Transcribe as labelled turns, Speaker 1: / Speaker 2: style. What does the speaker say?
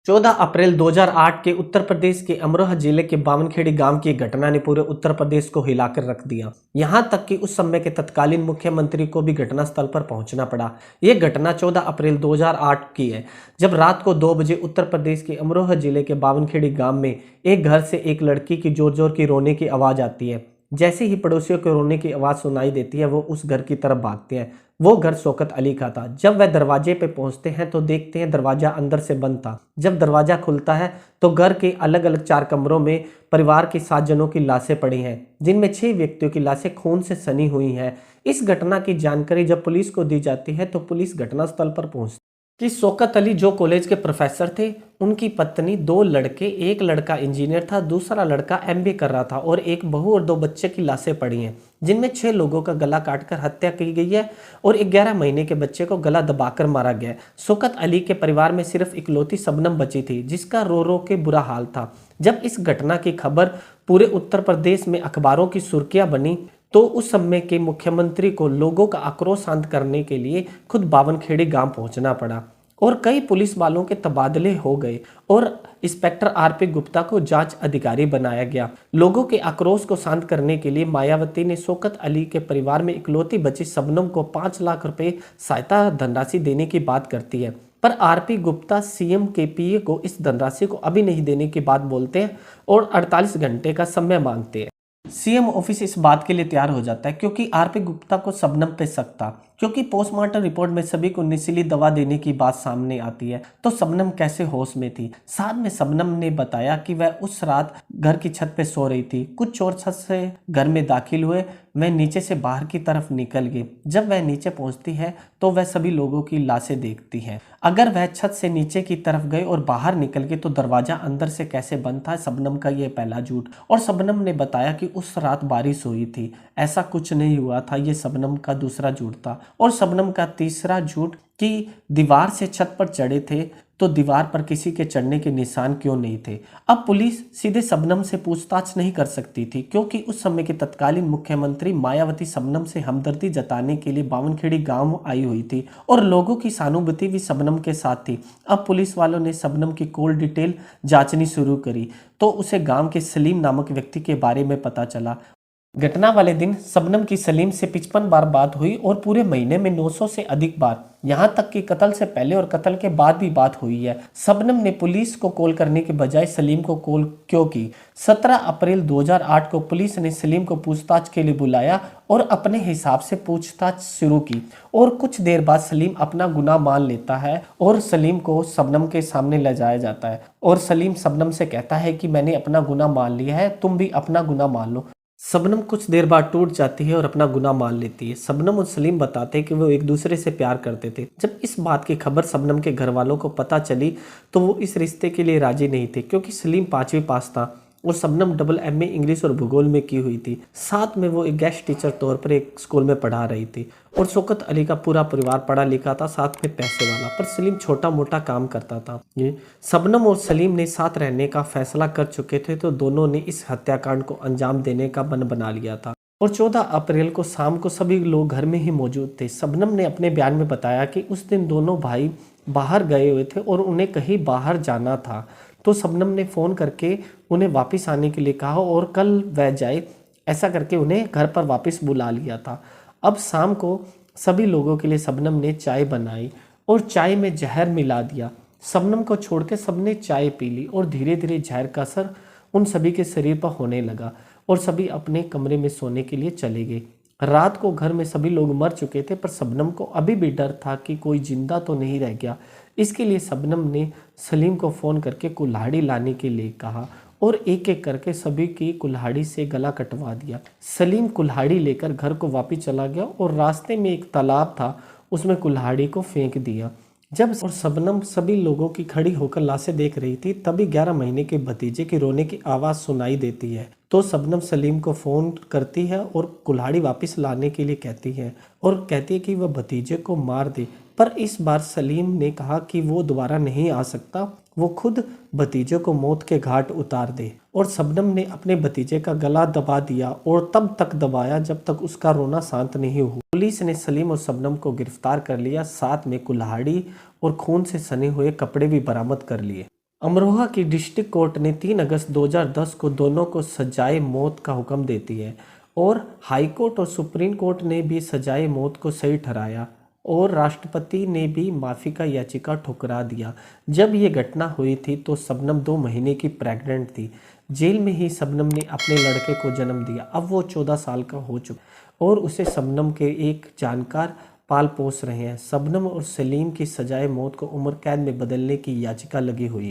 Speaker 1: 14 अप्रैल 2008 के उत्तर प्रदेश के अमरोहा जिले के बावनखेड़ी गांव की एक घटना ने पूरे उत्तर प्रदेश को हिलाकर रख दिया। यहां तक कि उस समय के तत्कालीन मुख्यमंत्री को भी घटनास्थल पर पहुंचना पड़ा। यह घटना 14 अप्रैल 2008 की है, जब रात को 2 बजे उत्तर प्रदेश के अमरोहा जिले के बावनखेड़ी गांव में एक घर से एक लड़की की जोर जोर की रोने की आवाज आती है। जैसे ही पड़ोसियों को रोने की आवाज सुनाई देती है, वो उस घर की तरफ भागते हैं। वो घर शौकत अली का था। जब वह दरवाजे पे पहुंचते हैं तो देखते हैं दरवाजा अंदर से बंद था। जब दरवाजा खुलता है तो घर के अलग अलग 4 कमरों में परिवार के 7 जनों की लाशें पड़ी हैं, जिनमें 6 व्यक्तियों की लाशें खून से सनी हुई हैं। इस घटना की जानकारी जब पुलिस को दी जाती है तो पुलिस घटनास्थल पर पहुंचती कि शौकत अली जो कॉलेज के प्रोफेसर थे, उनकी पत्नी, 2 लड़के, एक लड़का इंजीनियर था, दूसरा लड़का एमबीए कर रहा था और एक बहू और 2 बच्चे की लाशें पड़ी हैं, जिनमें 6 लोगों का गला काटकर हत्या की गई है और 11 महीने के बच्चे को गला दबाकर मारा गया है। शौकत अली के परिवार में सिर्फ इकलौती शबनम बची थी, जिसका रो रो के बुरा हाल था। जब इस घटना की खबर पूरे उत्तर प्रदेश में अखबारों की सुर्खियां बनी तो उस समय के मुख्यमंत्री को लोगों का आक्रोश शांत करने के लिए खुद बावनखेड़ी गांव पहुंचना पड़ा और कई पुलिस वालों के तबादले हो गए और इंस्पेक्टर आरपी गुप्ता को जांच अधिकारी बनाया गया। लोगों के आक्रोश को शांत करने के लिए मायावती ने शौकत अली के परिवार में इकलौती बची शबनम को 5 लाख रुपए सहायता धनराशि देने की बात करती है, पर आरपी गुप्ता सीएम के पीए को इस धनराशि को अभी नहीं देने की बात बोलते हैं और 48 घंटे का समय मांगते हैं। सीएम ऑफिस इस बात के लिए तैयार हो जाता है क्योंकि आरपी गुप्ता को शबनम पे शक था, क्योंकि पोस्टमार्टम रिपोर्ट में सभी को नशीली दवा देने की बात सामने आती है। तो शबनम कैसे होश में थी? साथ में शबनम ने बताया कि वह उस रात घर की छत पे सो रही थी। कुछ चोर छत से घर में दाखिल हुए, वह नीचे से बाहर की तरफ निकल गई। जब वह नीचे पहुंचती है तो वह सभी लोगों की लाशें देखती है। अगर वह छत से नीचे की तरफ गए और बाहर निकल गए तो दरवाजा अंदर से कैसे बंद था? शबनम का यह पहला झूठ। और शबनम ने बताया कि उस रात बारिश हुई थी, ऐसा कुछ नहीं हुआ था। ये शबनम का दूसरा झूठ था। और शबनम का तीसरा झूठ कि दीवार से छत पर चढ़े थे तो दीवार पर किसी के चढ़ने के निशान क्यों नहीं थे? अब पुलिस सीधे शबनम से पूछताछ नहीं कर सकती थी, क्योंकि उस समय के तत्कालीन मुख्यमंत्री मायावती शबनम से हमदर्दी जताने के लिए बावनखेड़ी गांव आई हुई थी और लोगों की सहानुभूति भी शबनम के साथ थी। अब पुलिस वालों ने शबनम की कॉल डिटेल जांचनी शुरू करी तो उसे गांव के सलीम नामक व्यक्ति के बारे में पता चला। घटना वाले दिन शबनम की सलीम से 55 बार बात हुई और पूरे महीने में 900 से अधिक बार, यहां तक कि कत्ल से पहले और कत्ल के बाद भी बात हुई है। शबनम ने पुलिस को कॉल करने के बजाय सलीम को कॉल क्यों की? 17 अप्रैल 2008 को पुलिस ने सलीम को पूछताछ के लिए बुलाया और अपने हिसाब से पूछताछ शुरू की और कुछ देर बाद सलीम अपना गुनाह मान लेता है और सलीम को शबनम के सामने ले जाया जाता है और सलीम शबनम से कहता है कि मैंने अपना गुनाह मान लिया है, तुम भी अपना गुनाह मान लो। शबनम कुछ देर बाद टूट जाती है और अपना गुनाह मान लेती है। शबनम और सलीम बताते हैं कि वो एक दूसरे से प्यार करते थे। जब इस बात की खबर शबनम के घर वालों को पता चली तो वो इस रिश्ते के लिए राजी नहीं थे, क्योंकि सलीम 5वीं पास था और शबनम डबल एमए इंग्लिश और भूगोल में की हुई थी। साथ में वो एक गेस्ट टीचर तौर पर एक स्कूल में पढ़ा रही थी और शौकत अली का पूरा परिवार पढ़ा लिखा था, साथ में पैसे वाला, पर सलीम छोटा मोटा काम करता था। ये शबनम और सलीम ने साथ रहने का फैसला कर चुके थे तो दोनों ने इस हत्याकांड को अंजाम देने का मन बना लिया था और 14 अप्रैल को शाम को सभी लोग घर में ही मौजूद थे। शबनम ने अपने बयान में बताया कि उस दिन दोनों भाई बाहर गए हुए थे और उन्हें कहीं बाहर जाना था, तो शबनम ने फ़ोन करके उन्हें वापस आने के लिए कहा और कल वह जाए, ऐसा करके उन्हें घर पर वापस बुला लिया था। अब शाम को सभी लोगों के लिए शबनम ने चाय बनाई और चाय में जहर मिला दिया। शबनम को छोड़ के सबने चाय पी ली और धीरे धीरे जहर का असर उन सभी के शरीर पर होने लगा और सभी अपने कमरे में सोने के लिए चले गए। रात को घर में सभी लोग मर चुके थे, पर शबनम को अभी भी डर था कि कोई जिंदा तो नहीं रह गया। इसके लिए शबनम ने सलीम को फ़ोन करके कुल्हाड़ी लाने के लिए कहा और एक एक करके सभी की कुल्हाड़ी से गला कटवा दिया। सलीम कुल्हाड़ी लेकर घर को वापस चला गया और रास्ते में एक तालाब था, उसमें कुल्हाड़ी को फेंक दिया। जब और शबनम सभी लोगों की खड़ी होकर लाशें देख रही थी, तभी 11 महीने के भतीजे की रोने की आवाज़ सुनाई देती है। तो शबनम सलीम को फ़ोन करती है और कुल्हाड़ी वापस लाने के लिए कहती है और कहती है कि वह भतीजे को मार दे, पर इस बार सलीम ने कहा कि वो दोबारा नहीं आ सकता, वो खुद भतीजे को मौत के घाट उतार दे। और शबनम ने अपने भतीजे का गला दबा दिया और तब तक दबाया जब तक उसका रोना शांत नहीं हुआ। पुलिस ने सलीम और शबनम को गिरफ्तार कर लिया, साथ में कुल्हाड़ी और खून से सने हुए कपड़े भी बरामद कर लिए। अमरोहा की डिस्ट्रिक्ट कोर्ट ने 3 अगस्त 2010 को दोनों को सजाए मौत का हुक्म देती है और हाई कोर्ट और सुप्रीम कोर्ट ने भी सजाए मौत को सही ठहराया और राष्ट्रपति ने भी माफ़ी का याचिका ठुकरा दिया। जब ये घटना हुई थी तो शबनम 2 महीने की प्रेग्नेंट थी। जेल में ही शबनम ने अपने लड़के को जन्म दिया। अब वो 14 साल का हो चुका और उसे शबनम के एक जानकार पाल पोस रहे हैं। शबनम और सलीम की सजाए मौत को उम्र कैद में बदलने की याचिका लगी हुई है।